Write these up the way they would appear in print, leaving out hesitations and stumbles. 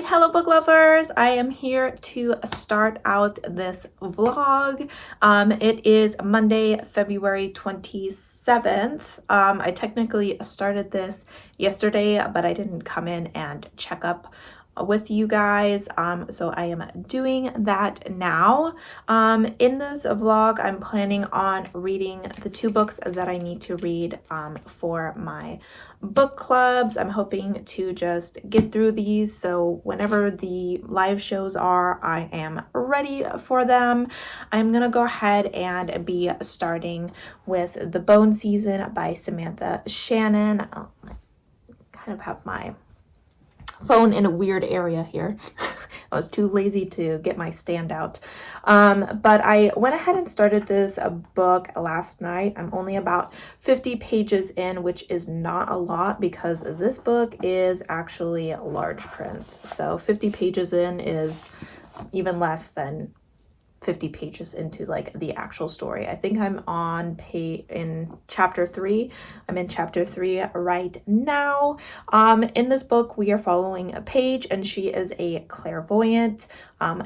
hello book lovers. I am here to start out this vlog. It is Monday, February 27th. I technically started this yesterday, but I didn't come in and check up with you guys, so I am doing that now. In this vlog, I'm planning on reading the 2 books that I need to read for my book clubs. I'm hoping to just get through these so whenever the live shows are, I am ready for them. I'm gonna go ahead and be starting with The Bone Season by Samantha Shannon. I kind of have my phone in a weird area here. I was too lazy to get my stand out. But I went ahead and started this book last night. I'm only about 50 pages in, which is not a lot because this book is actually large print. So 50 pages in is even less than 50 pages into like the actual story. I think I'm in chapter 3. I'm in chapter 3 right now. In this book, we are following a Paige, and she is a clairvoyant.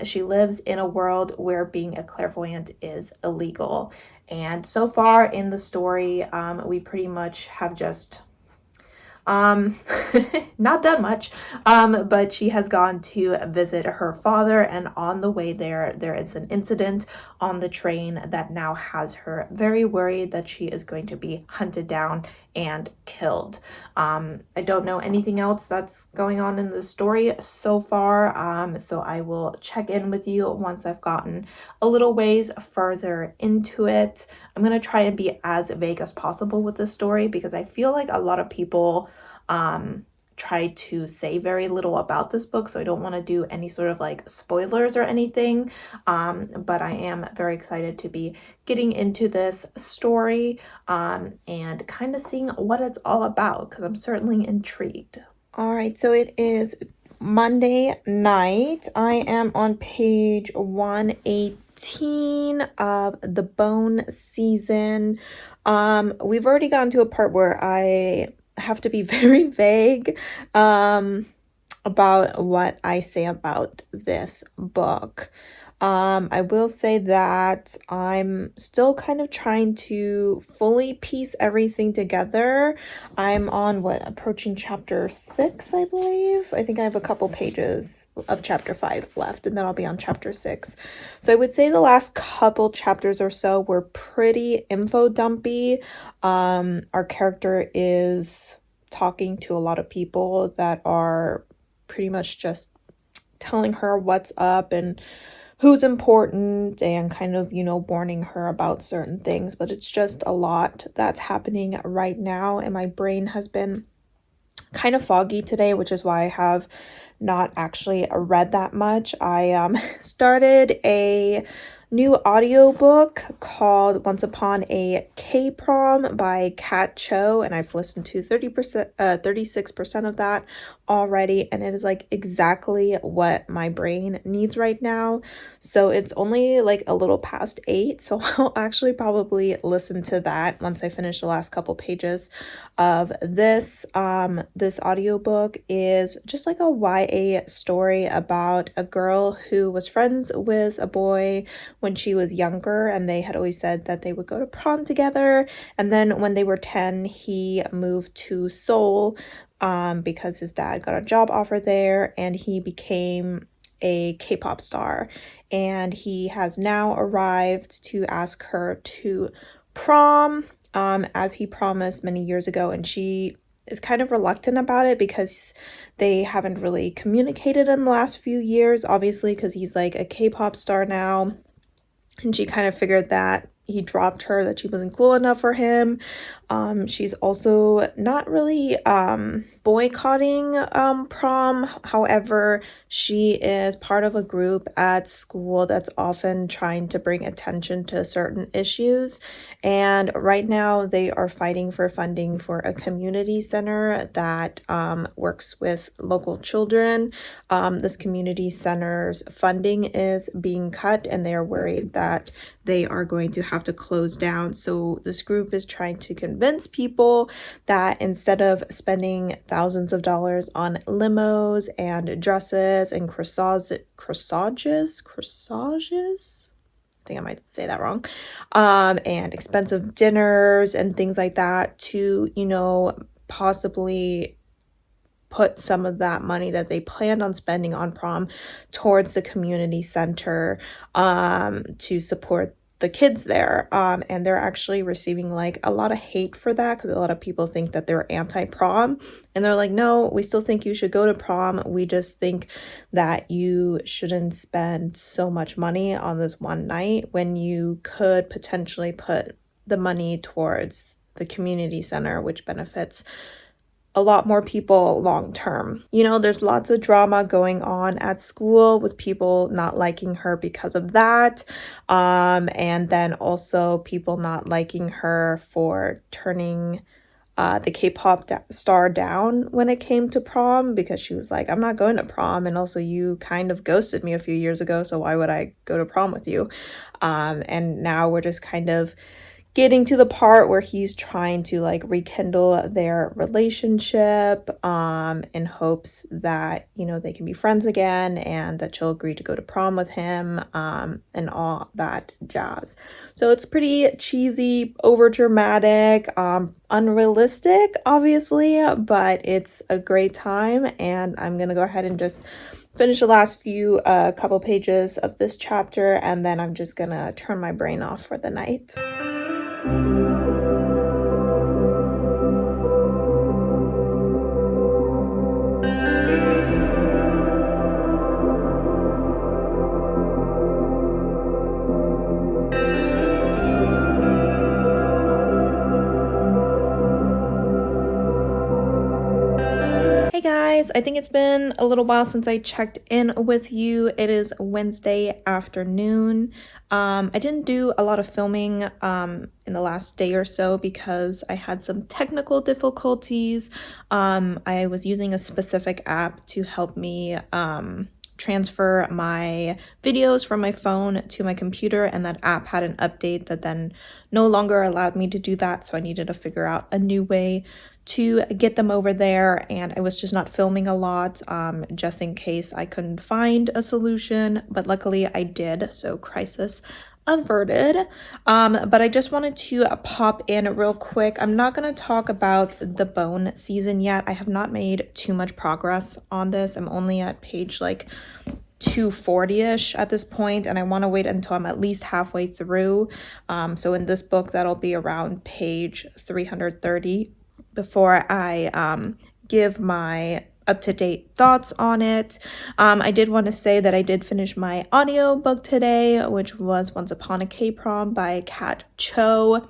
She lives in a world where being a clairvoyant is illegal. And so far in the story, we pretty much have just not done much, but she has gone to visit her father, and on the way there is an incident on the train that now has her very worried that she is going to be hunted down and killed. I don't know anything else that's going on in the story so far, so I will check in with you once I've gotten a little ways further into it. I'm gonna try and be as vague as possible with this story because I feel like a lot of people try to say very little about this book, so I don't want to do any sort of like spoilers or anything, but I am very excited to be getting into this story and kind of seeing what it's all about because I'm certainly intrigued. All right, so it is Monday night. I am on page 118 of The Bone Season. We've already gotten to a part where I have to be very vague about what I say about this book. I will say that I'm still kind of trying to fully piece everything together. I'm on approaching chapter 6, I believe. I think I have a couple pages of chapter 5 left, and then I'll be on chapter 6. So I would say the last couple chapters or so were pretty info dumpy. Our character is talking to a lot of people that are pretty much just telling her what's up and who's important and kind of, warning her about certain things, but it's just a lot that's happening right now, and my brain has been kind of foggy today, which is why I have not actually read that much. I started a new audiobook called Once Upon a K-Prom by Kat Cho, and I've listened to 36% of that already, and it is like exactly what my brain needs right now. So it's only like a little past 8, so I'll actually probably listen to that once I finish the last couple pages of this. This audiobook is just like a YA story about a girl who was friends with a boy when she was younger, and they had always said that they would go to prom together, and then when they were 10 he moved to Seoul because his dad got a job offer there, and he became a K-pop star, and he has now arrived to ask her to prom as he promised many years ago, and she is kind of reluctant about it because they haven't really communicated in the last few years, obviously because he's like a K-pop star now, and she kind of figured that he dropped her, that she wasn't cool enough for him. She's also not really boycotting prom. However, she is part of a group at school that's often trying to bring attention to certain issues, and right now they are fighting for funding for a community center that works with local children. This community center's funding is being cut, and they are worried that they are going to have to close down. So this group is trying to convince people that instead of spending thousands of dollars on limos and dresses and corsages. I think I might say that wrong. And expensive dinners and things like that to, possibly put some of that money that they planned on spending on prom towards the community center to support the kids there. And they're actually receiving like a lot of hate for that because a lot of people think that they're anti-prom, and they're like, no, we still think you should go to prom. We just think that you shouldn't spend so much money on this one night when you could potentially put the money towards the community center, which benefits a lot more people long term. There's lots of drama going on at school with people not liking her because of that. And then also people not liking her for turning the K-pop star down when it came to prom, because she was like, I'm not going to prom. And also you kind of ghosted me a few years ago, so why would I go to prom with you? And now we're just kind of getting to the part where he's trying to like rekindle their relationship in hopes that they can be friends again and that she'll agree to go to prom with him and all that jazz. So it's pretty cheesy, over dramatic, unrealistic obviously, but it's a great time. And I'm gonna go ahead and just finish the last few couple pages of this chapter, and then I'm just gonna turn my brain off for the night. Hey guys, I think it's been a little while since I checked in with you. It is Wednesday afternoon. I didn't do a lot of filming in the last day or so because I had some technical difficulties. I was using a specific app to help me transfer my videos from my phone to my computer, and that app had an update that then no longer allowed me to do that, so I needed to figure out a new way to get them over there. And I was just not filming a lot just in case I couldn't find a solution, but luckily I did, so crisis averted. But I just wanted to pop in real quick. I'm not going to talk about the bone season yet. I have not made too much progress on this. I'm only at page like 240-ish at this point, and I want to wait until I'm at least halfway through. So in this book, that'll be around page 330 before I give my up-to-date thoughts on it. I did want to say that I did finish my audiobook today, which was Once Upon a K-Prom by Kat Cho.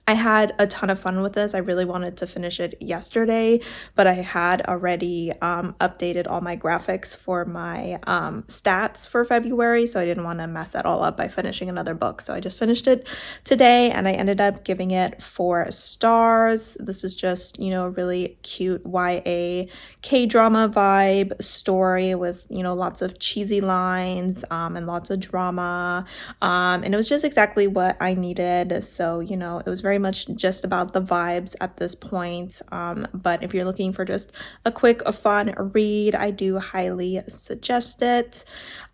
I had a ton of fun with this. I really wanted to finish it yesterday, but I had already updated all my graphics for my stats for February, so I didn't want to mess that all up by finishing another book. So I just finished it today, and I ended up giving it 4 stars. This is just, a really cute YA K-drama vibe story with, lots of cheesy lines and lots of drama. And it was just exactly what I needed. So, it was very much just about the vibes at this point. But if you're looking for just a quick, fun read, I do highly suggest it.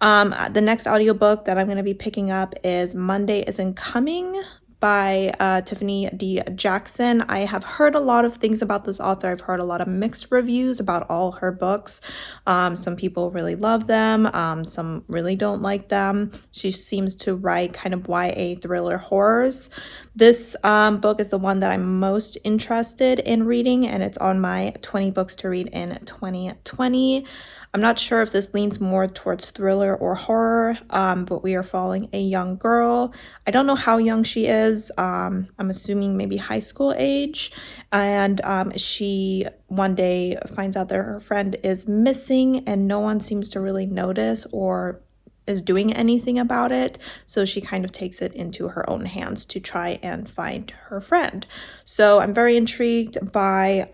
The next audiobook that I'm going to be picking up is Monday Isn't Coming by Tiffany D. Jackson. I have heard a lot of things about this author. I've heard a lot of mixed reviews about all her books. Some people really love them. Some really don't like them. She seems to write kind of YA thriller horrors. This book is the one that I'm most interested in reading, and it's on my 20 books to read in 2020. I'm not sure if this leans more towards thriller or horror, but we are following a young girl. I don't know how young she is. I'm assuming maybe high school age. And she one day finds out that her friend is missing, and no one seems to really notice or is doing anything about it. So she kind of takes it into her own hands to try and find her friend. So I'm very intrigued by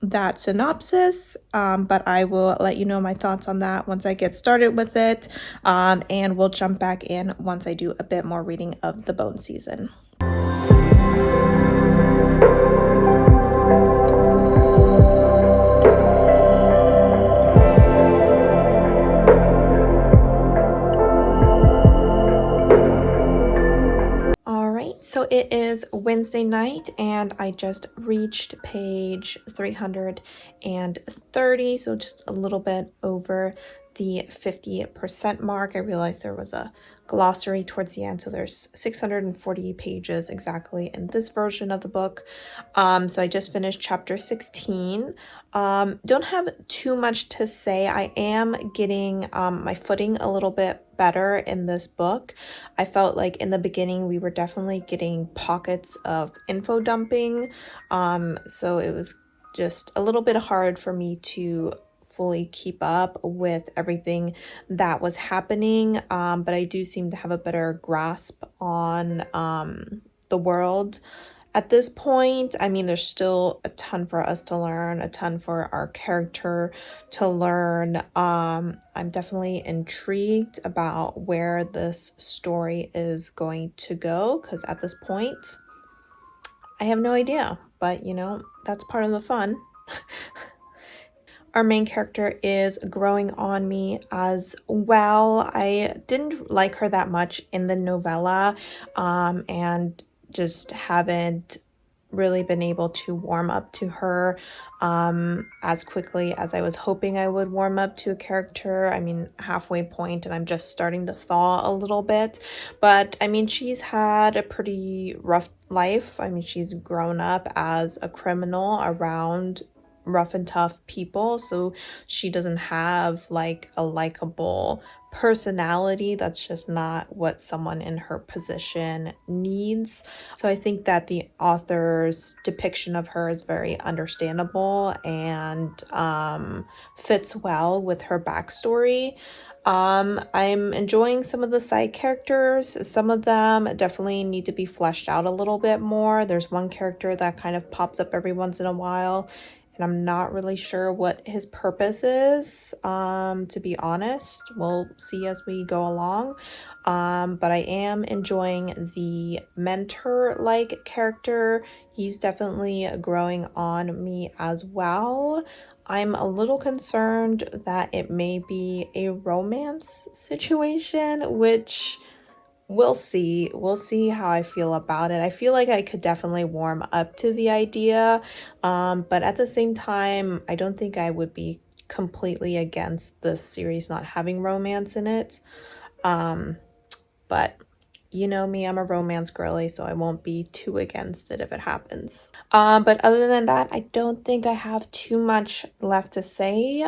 that synopsis, but I will let you know my thoughts on that once I get started with it, and we'll jump back in once I do a bit more reading of the bone season. So it is Wednesday night and I just reached page 330, so just a little bit over the 50% mark. I realized there was a glossary towards the end, so there's 640 pages exactly in this version of the book. So I just finished chapter 16. Don't have too much to say. I am getting my footing a little bit better in this book. I felt like in the beginning we were definitely getting pockets of info dumping, so it was just a little bit hard for me to fully keep up with everything that was happening, but I do seem to have a better grasp on the world at this point. I mean, there's still a ton for us to learn, a ton for our character to learn. I'm definitely intrigued about where this story is going to go, because at this point, I have no idea. But, you know, that's part of the fun. Our main character is growing on me as well. I didn't like her that much in the novella, and just haven't really been able to warm up to her as quickly as I was hoping I would warm up to a character. I mean, halfway point, and I'm just starting to thaw a little bit. But I mean, she's had a pretty rough life. I mean, she's grown up as a criminal around rough and tough people, so she doesn't have like a likable personality. That's just not what someone in her position needs. So I think that the author's depiction of her is very understandable and fits well with her backstory. I'm enjoying some of the side characters. Some of them definitely need to be fleshed out a little bit more. There's one character that kind of pops up every once in a while, and I'm not really sure what his purpose is, to be honest. We'll see as we go along. But I am enjoying the mentor-like character. He's definitely growing on me as well. I'm a little concerned that it may be a romance situation, which we'll see. We'll see how I feel about it. I feel like I could definitely warm up to the idea, but at the same time, I don't think I would be completely against the series not having romance in it. But you know me, I'm a romance girly, so I won't be too against it if it happens. But other than that, I don't think I have too much left to say.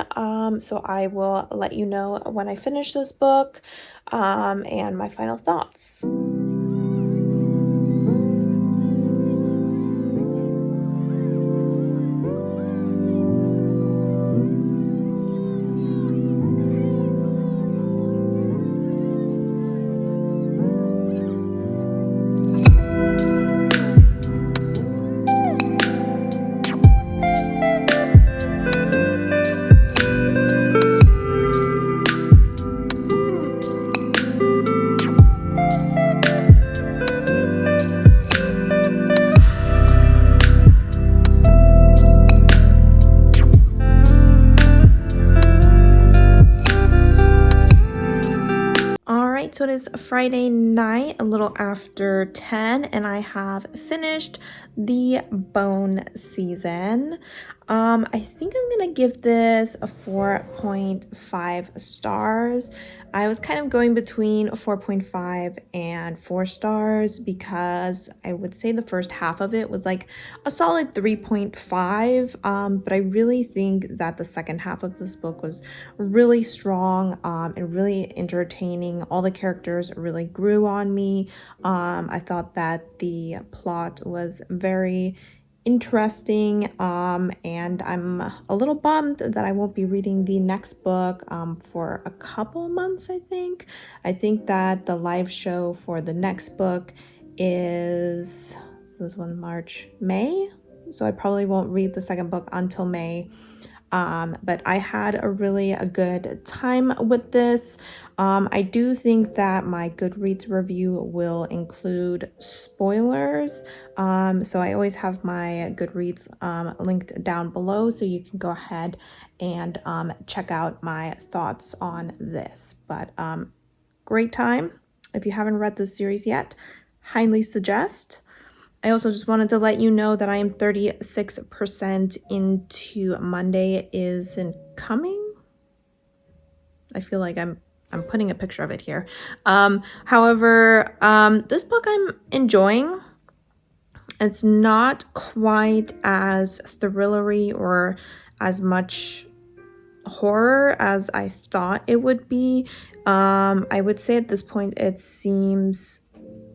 So I will let you know when I finish this book, and my final thoughts. So it is Friday night, a little after 10, and I have finished the Bone season. I think I'm gonna give this a 4.5 stars. I was kind of going between 4.5 and 4 stars because I would say the first half of it was like a solid 3.5, but I really think that the second half of this book was really strong, and really entertaining. All the characters really grew on me. I thought that the plot was very interesting, and I'm a little bummed that I won't be reading the next book for a couple months. I think that the live show for the next book is, so this one, May, so I probably won't read the second book until May. But I had a good time with this. I do think that my Goodreads review will include spoilers. So I always have my Goodreads linked down below, so you can go ahead and check out my thoughts on this. But great time. If you haven't read this series yet, highly suggest. I also just wanted to let you know that I am 36% into Monday Isn't Coming. I feel like I'm putting a picture of it here. However, this book I'm enjoying. It's not quite as thrillery or as much horror as I thought it would be. I would say at this point it seems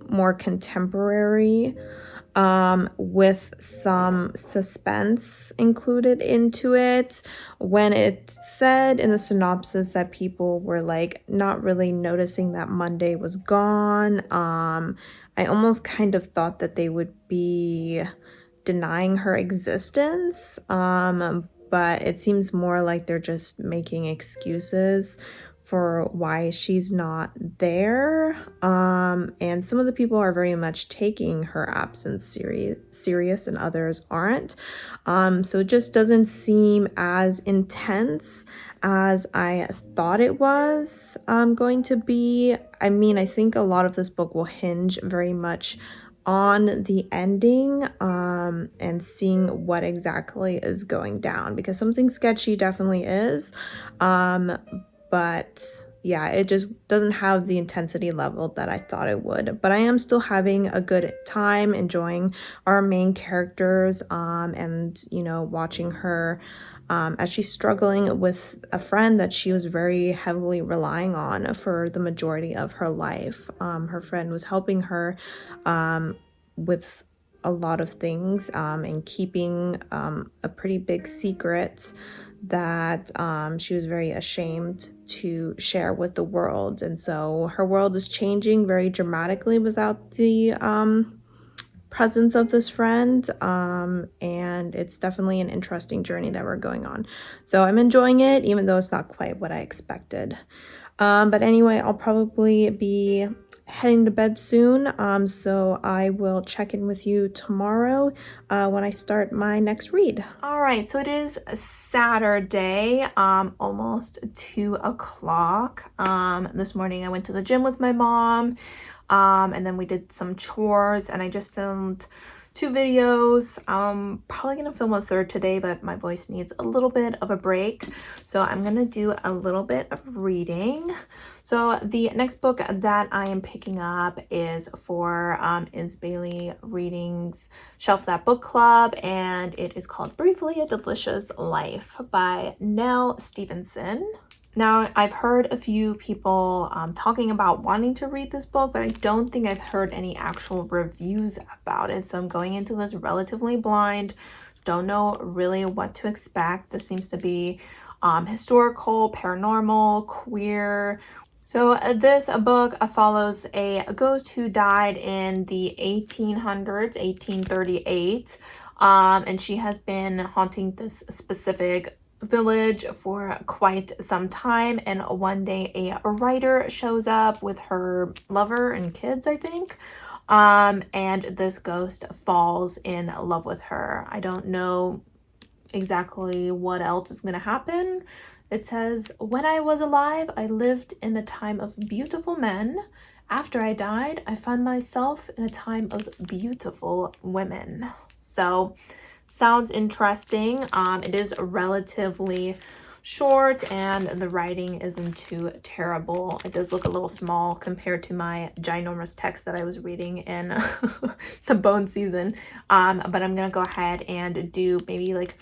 more contemporary, with some suspense included into it. When it said in the synopsis that people were like not really noticing that Monday was gone, I almost kind of thought that they would be denying her existence, but it seems more like they're just making excuses for why she's not there. And some of the people are very much taking her absence serious and others aren't. So it just doesn't seem as intense as I thought it was going to be. I mean, I think a lot of this book will hinge very much on the ending, and seeing what exactly is going down, because something sketchy definitely is. But yeah, it just doesn't have the intensity level that I thought it would. But I am still having a good time enjoying our main characters, and, you know, watching her as she's struggling with a friend that she was very heavily relying on for the majority of her life. Her friend was helping her with a lot of things, and keeping a pretty big secret that she was very ashamed to share with the world. And so her world is changing very dramatically without the presence of this friend, and it's definitely an interesting journey that we're going on. So I'm enjoying it, even though it's not quite what I expected. But anyway, I'll probably be heading to bed soon, so I will check in with you tomorrow when I start my next read. All right, so it is Saturday, almost 2 o'clock. This morning I went to the gym with my mom, and then we did some chores, and I just filmed 2 videos. I'm probably gonna film a third today, but my voice needs a little bit of a break, so I'm gonna do a little bit of reading. So the next book that I am picking up is for Is Bailey Reading's Shelf That Book Club, and it is called Briefly a Delicious Life by Nell Stevenson. Now, I've heard a few people talking about wanting to read this book, but I don't think I've heard any actual reviews about it. So I'm going into this relatively blind, don't know really what to expect. This seems to be historical, paranormal, queer. So this book follows a ghost who died in the 1800s, 1838, and she has been haunting this specific village for quite some time, and one day a writer shows up with her lover and kids, I think, and this ghost falls in love with her. I don't know exactly what else is going to happen. It says, when I was alive, I lived in a time of beautiful men. After I died, I found myself in a time of beautiful women. So sounds interesting. It is relatively short and the writing isn't too terrible. It does look a little small compared to my ginormous text that I was reading in the bone season. But I'm gonna go ahead and do maybe like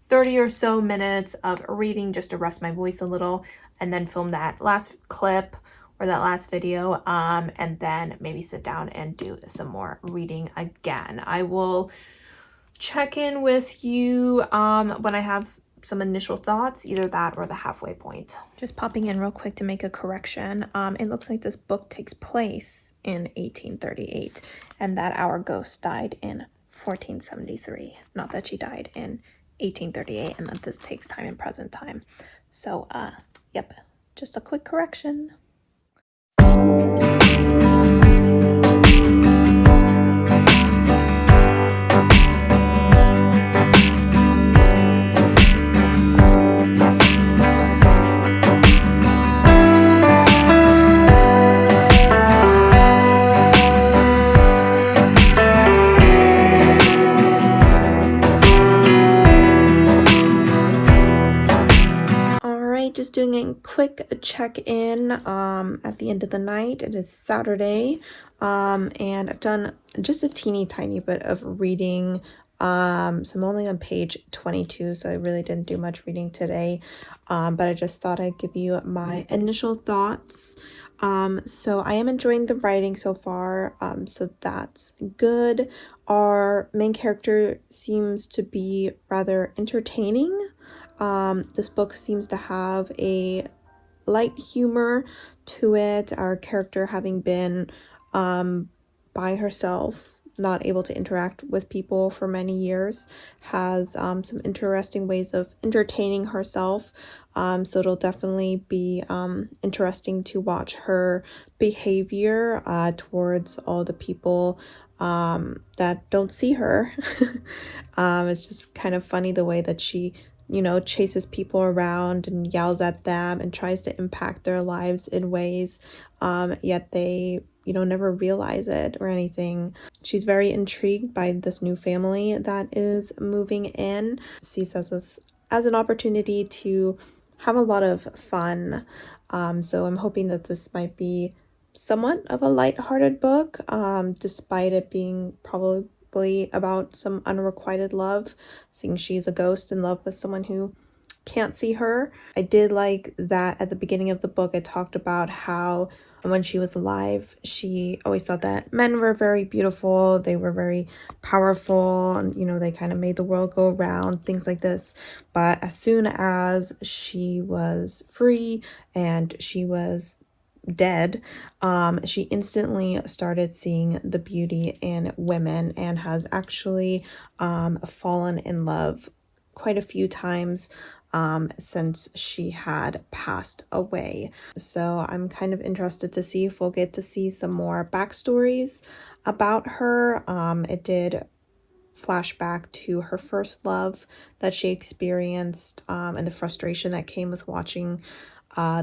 30 or so minutes of reading just to rest my voice a little, and then film that last clip or that last video, and then maybe sit down and do some more reading again. I will check in with you when I have some initial thoughts, either that or the halfway point. Just popping in real quick to make a correction. It looks like this book takes place in 1838 and that our ghost died in 1473. Not that she died in 1838 and that this takes time in present time. So yep, just a quick correction. quick check-in at the end of the night. It is Saturday, and I've done just a teeny tiny bit of reading. So I'm only on page 22, so I really didn't do much reading today, but I just thought I'd give you my initial thoughts. So I am enjoying the writing so far, so that's good. Our main character seems to be rather entertaining. This book seems to have a light humor to it. Our character, having been by herself, not able to interact with people for many years, has some interesting ways of entertaining herself. So it'll definitely be interesting to watch her behavior towards all the people that don't see her. It's just kind of funny the way that she, chases people around and yells at them and tries to impact their lives in ways, yet they, never realize it or anything. She's very intrigued by this new family that is moving in. Sees this as an opportunity to have a lot of fun. So I'm hoping that this might be somewhat of a lighthearted book, despite it being probably about some unrequited love, seeing she's a ghost in love with someone who can't see her. I did like that at the beginning of the book it talked about how when she was alive she always thought that men were very beautiful, they were very powerful, and they kind of made the world go round, things like this. But as soon as she was free and she was dead, she instantly started seeing the beauty in women and has actually fallen in love quite a few times since she had passed away. So I'm kind of interested to see if we'll get to see some more backstories about her. It did flashback to her first love that she experienced, and the frustration that came with watching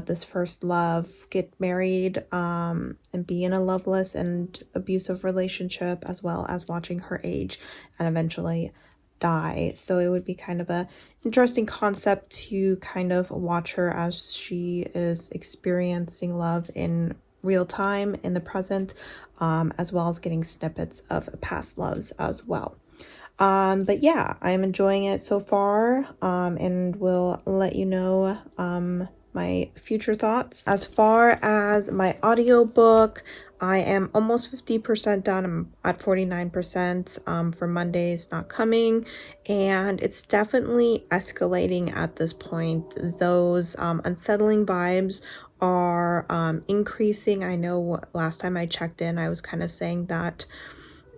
this first love get married and be in a loveless and abusive relationship, as well as watching her age and eventually die. So it would be kind of a interesting concept to kind of watch her as she is experiencing love in real time in the present, as well as getting snippets of past loves as well. But yeah, I'm enjoying it so far, and will let you know my future thoughts. As far as my audiobook, I am almost 50% done. I'm at 49% for Mondays Not Coming, and it's definitely escalating at this point. Those unsettling vibes are increasing. I know last time I checked in, I was kind of saying that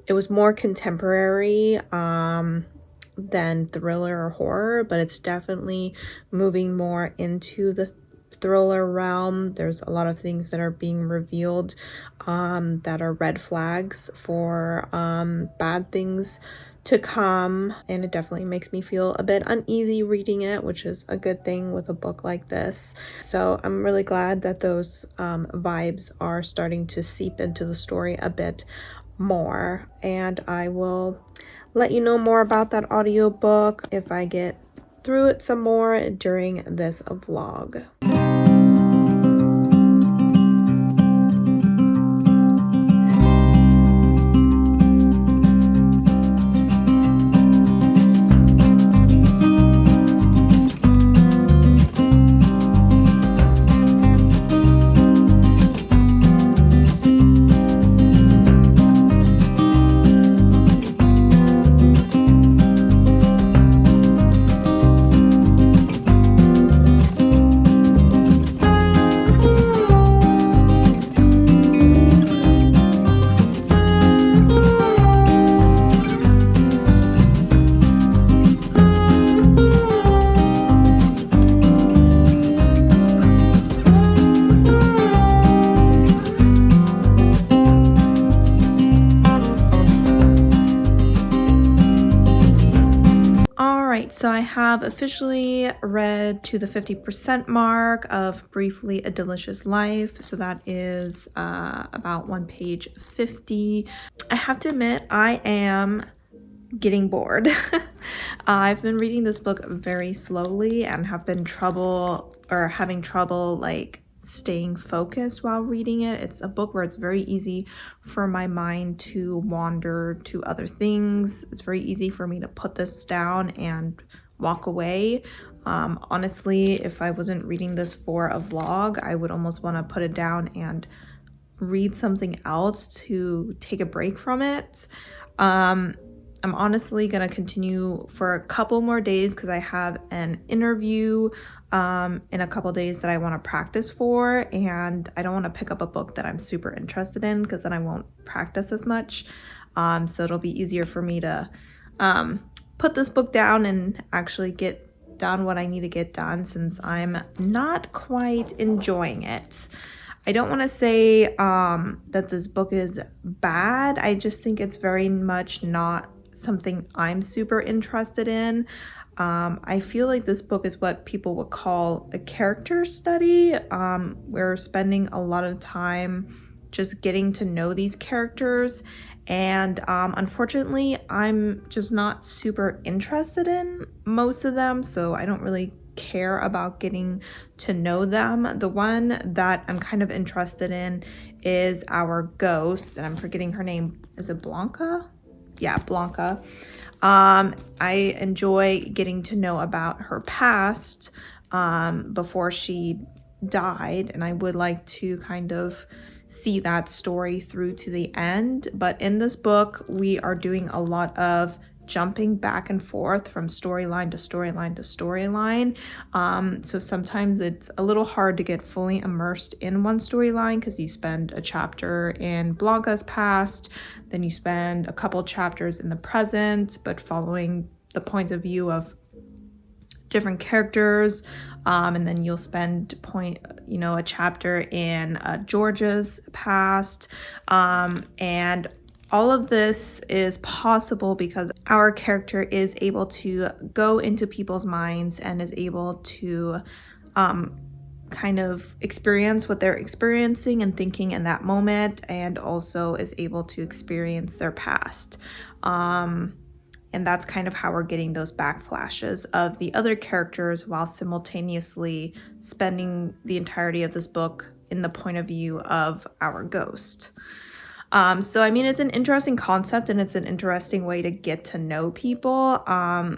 it was more contemporary than thriller or horror, but it's definitely moving more into the thriller realm. There's a lot of things that are being revealed that are red flags for bad things to come, and it definitely makes me feel a bit uneasy reading it, which is a good thing with a book like this. So I'm really glad that those vibes are starting to seep into the story a bit more, and I will let you know more about that audiobook if I get through it some more during this vlog. So I have officially read to the 50% mark of Briefly a Delicious Life. So that is about on page 50. I have to admit, I am getting bored. I've been reading this book very slowly and have been having trouble like staying focused while reading it. It's a book where it's very easy for my mind to wander to other things. It's very easy for me to put this down and walk away. Honestly, if I wasn't reading this for a vlog, I would almost want to put it down and read something else to take a break from it. I'm honestly gonna continue for a couple more days because I have an interview in a couple days that I want to practice for, and I don't want to pick up a book that I'm super interested in because then I won't practice as much. So it'll be easier for me to put this book down and actually get done what I need to get done, since I'm not quite enjoying it. I don't want to say that this book is bad. I just think it's very much not something I'm super interested in. I feel like this book is what people would call a character study. We're spending a lot of time just getting to know these characters, and unfortunately, I'm just not super interested in most of them, so I don't really care about getting to know them. The one that I'm kind of interested in is our ghost, and I'm forgetting her name. Is it Blanca? Yeah, Blanca. I enjoy getting to know about her past before she died, and I would like to kind of see that story through to the end. But in this book, we are doing a lot of jumping back and forth from storyline to storyline to storyline. So sometimes it's a little hard to get fully immersed in one storyline because you spend a chapter in Blanca's past, then you spend a couple chapters in the present, but following the point of view of different characters, and then you'll spend a chapter in Georgia's past, and all of this is possible because our character is able to go into people's minds and is able to kind of experience what they're experiencing and thinking in that moment, and also is able to experience their past. And that's kind of how we're getting those backflashes of the other characters while simultaneously spending the entirety of this book in the point of view of our ghost. So I mean, it's an interesting concept and it's an interesting way to get to know people.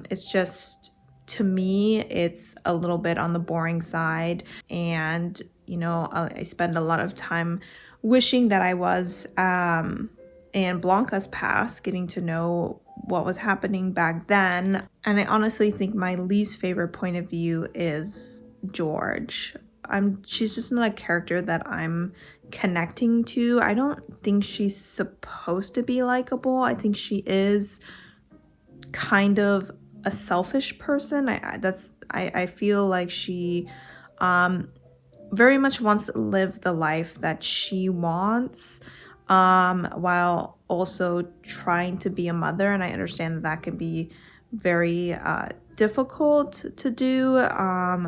It's just, to me, it's a little bit on the boring side, and I spend a lot of time wishing that I was in Blanca's past, getting to know what was happening back then. And I honestly think my least favorite point of view is George. She's just not a character that I'm connecting to. I don't think she's supposed to be likable. I think she is kind of a selfish person. I feel like she very much wants to live the life that she wants, while also trying to be a mother. And I understand that can be very difficult to do,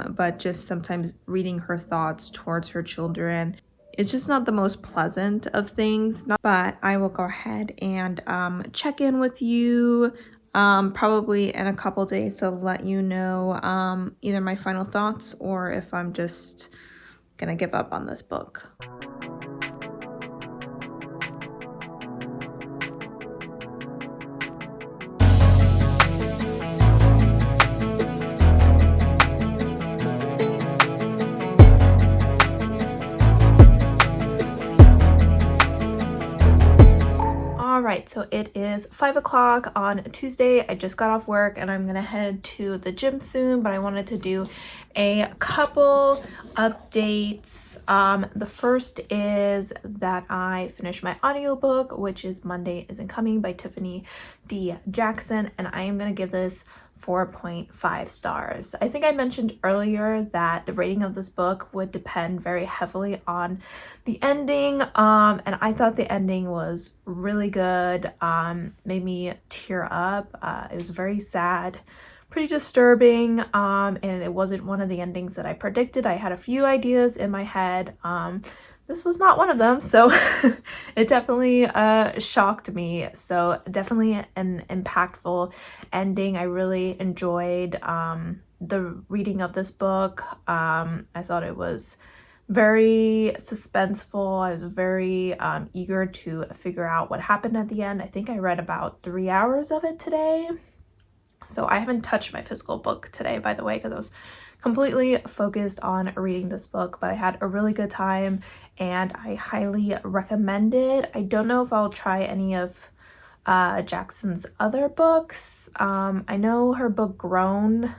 but just sometimes reading her thoughts towards her children, it's just not the most pleasant of things. But I will go ahead and check in with you probably in a couple days to let you know either my final thoughts or if I'm just gonna give up on this book. Alright, so it is 5 o'clock on Tuesday. I just got off work and I'm gonna head to the gym soon, but I wanted to do a couple updates. The first is that I finished my audiobook, which is Monday Isn't Coming by Tiffany D. Jackson, and I am gonna give this 4.5 stars. I think I mentioned earlier that the rating of this book would depend very heavily on the ending, and I thought the ending was really good, made me tear up. It was very sad, pretty disturbing, and it wasn't one of the endings that I predicted. I had a few ideas in my head this was not one of them, so it definitely shocked me. So definitely an impactful ending. I really enjoyed the reading of this book. I thought it was very suspenseful. I was very eager to figure out what happened at the end. I think I read about 3 hours of it today. So I haven't touched my physical book today, by the way, because I was completely focused on reading this book, but I had a really good time and I highly recommend it. I don't know if I'll try any of Jackson's other books. I know her book Grown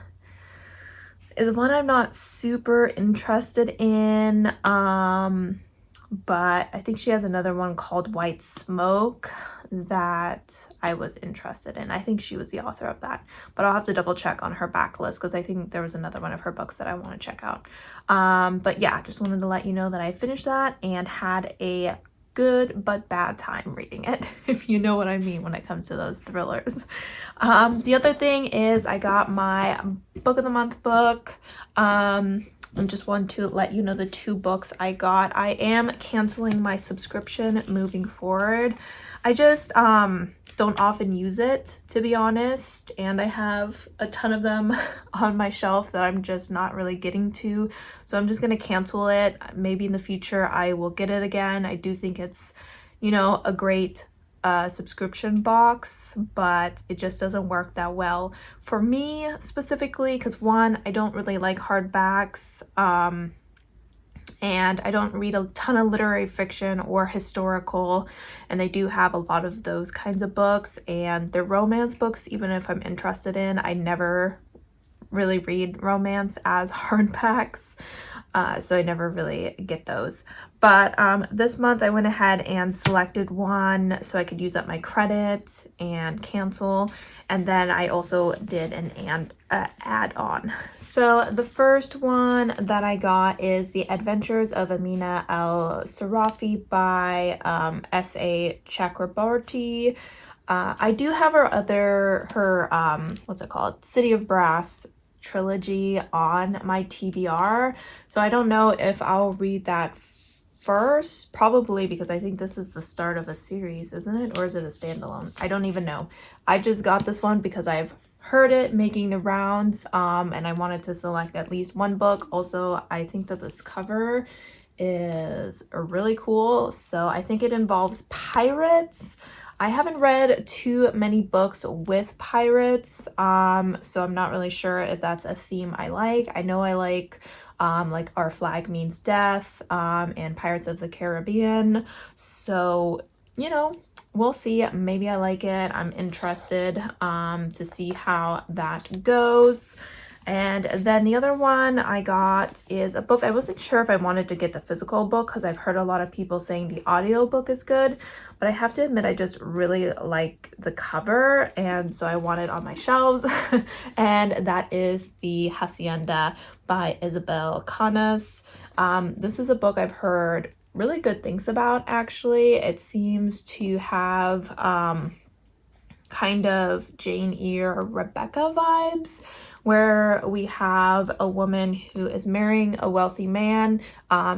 is one I'm not super interested in, but I think she has another one called White Smoke that I was interested in. I think she was the author of that, but I'll have to double check on her backlist because I think there was another one of her books that I want to check out. But yeah, just wanted to let you know that I finished that and had a good but bad time reading it, if you know what I mean when it comes to those thrillers. The other thing is I got my book of the month book. I just want to let you know the 2 books I got. I am canceling my subscription moving forward. I just don't often use it, to be honest, and I have a ton of them on my shelf that I'm just not really getting to, so I'm just gonna cancel it. Maybe in the future I will get it again. I do think it's, you know, a great subscription box, but it just doesn't work that well for me specifically because, one, I don't really like hardbacks, and I don't read a ton of literary fiction or historical, and they do have a lot of those kinds of books, and they're romance books. Even if I'm interested in, I never really read romance as hardbacks, so I never really get those. But this month I went ahead and selected one so I could use up my credit and cancel, and then I also did an add-on. So the first one that I got is The Adventures of Amina Al-Sarafi by S.A. Chakrabarti. I do have her what's it called, City of Brass trilogy on my TBR, so I don't know if I'll read that first, probably, because I think this is the start of a series, isn't it? Or is it a standalone? I don't even know. I just got this one because I've heard it making the rounds, and I wanted to select at least one book. Also, I think that this cover is really cool, so I think it involves pirates. I haven't read too many books with pirates, so I'm not really sure if that's a theme I like. I know I like Our Flag Means Death, and Pirates of the Caribbean. So, you know, we'll see. Maybe I like it. I'm interested to see how that goes. And then the other one I got is a book. I wasn't sure if I wanted to get the physical book because I've heard a lot of people saying the audio book is good, but I have to admit I just really like the cover, and so I want it on my shelves. And that is The Hacienda by Isabel Canas. This is a book I've heard really good things about, actually. It seems to have kind of Jane Eyre or Rebecca vibes, where we have a woman who is marrying a wealthy man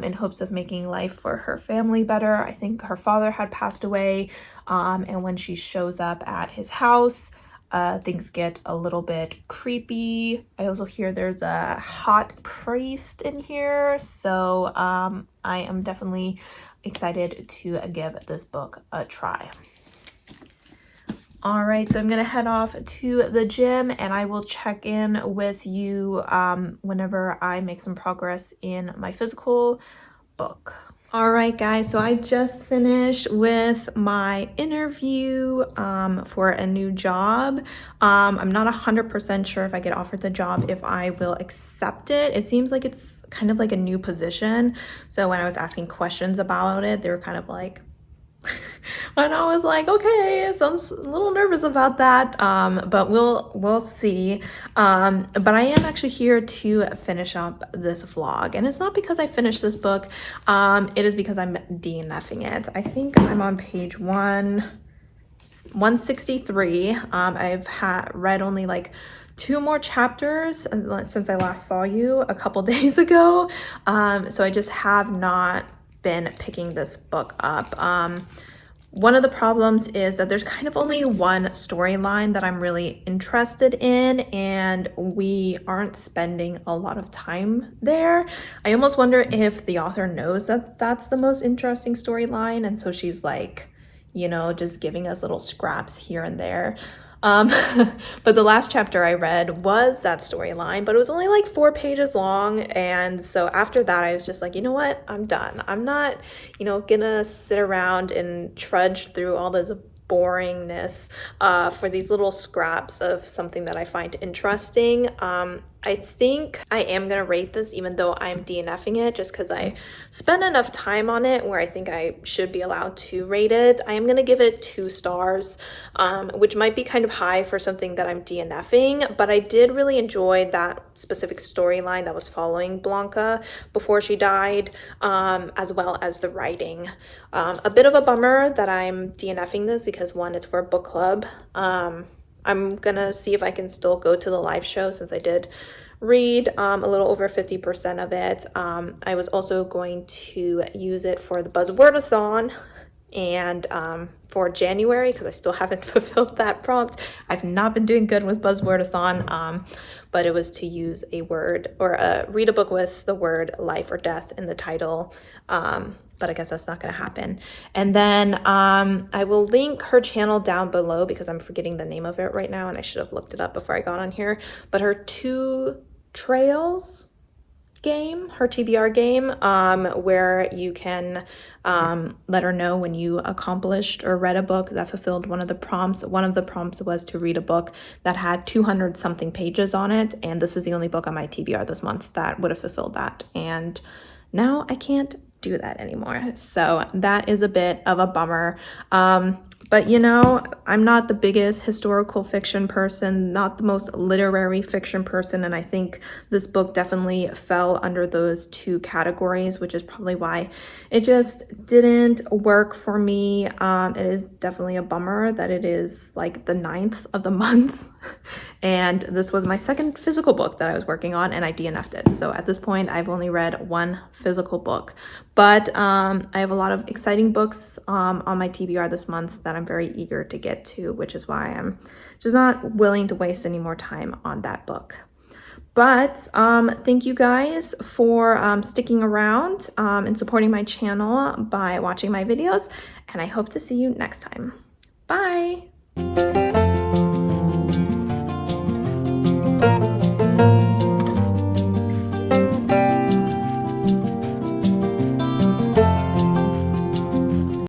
in hopes of making life for her family better. I think her father had passed away, and when she shows up at his house, things get a little bit creepy. I also hear there's a hot priest in here, so I am definitely excited to give this book a try. All right, so I'm gonna head off to the gym and I will check in with you whenever I make some progress in my physical book. All right, guys, so I just finished with my interview for a new job. I'm not 100% sure if I get offered the job, if I will accept it. It seems like it's kind of like a new position. So when I was asking questions about it, they were kind of like, and I was like, okay, sounds a little nervous about that, but we'll see. But I am actually here to finish up this vlog, and it's not because I finished this book. It is because I'm DNFing it. I think I'm on page 163. I've read only like 2 more chapters since I last saw you a couple days ago. So I just have not been picking this book up. One of the problems is that there's kind of only one storyline that I'm really interested in, and we aren't spending a lot of time there. I almost wonder if the author knows that that's the most interesting storyline, and so she's like, you know, just giving us little scraps here and there. Um, but the last chapter I read was that storyline, but it was only like 4 pages long. And so after that, I was just like, you know what? I'm done. I'm not, you know, gonna sit around and trudge through all this boringness for these little scraps of something that I find interesting. I think I am gonna rate this even though I'm DNFing it, just because I spent enough time on it where I think I should be allowed to rate it. I am gonna give it 2 stars, which might be kind of high for something that I'm DNFing, but I did really enjoy that specific storyline that was following Blanca before she died, as well as the writing. A bit of a bummer that I'm DNFing this because, one, it's for a book club. I'm gonna see if I can still go to the live show since I did read a little over 50% of it. I was also going to use it for the Buzzwordathon and for January, because I still haven't fulfilled that prompt. I've not been doing good with Buzzwordathon, but it was to use a word or read a book with the word life or death in the title. But I guess that's not going to happen. And then I will link her channel down below because I'm forgetting the name of it right now and I should have looked it up before I got on here. But her 2 Trails game, her TBR game, where you can let her know when you accomplished or read a book that fulfilled one of the prompts. One of the prompts was to read a book that had 200 something pages on it, and this is the only book on my TBR this month that would have fulfilled that, and now I can't do that anymore. So that is a bit of a bummer. But you know, I'm not the biggest historical fiction person, not the most literary fiction person, and I think this book definitely fell under those 2 categories, which is probably why it just didn't work for me. It is definitely a bummer that it is like the 9th of the month. And this was my 2nd physical book that I was working on, and I DNF'd it. So at this point, I've only read 1 physical book. But I have a lot of exciting books on my TBR this month that I'm very eager to get to, which is why I'm just not willing to waste any more time on that book. But thank you guys for sticking around and supporting my channel by watching my videos, and I hope to see you next time. Bye!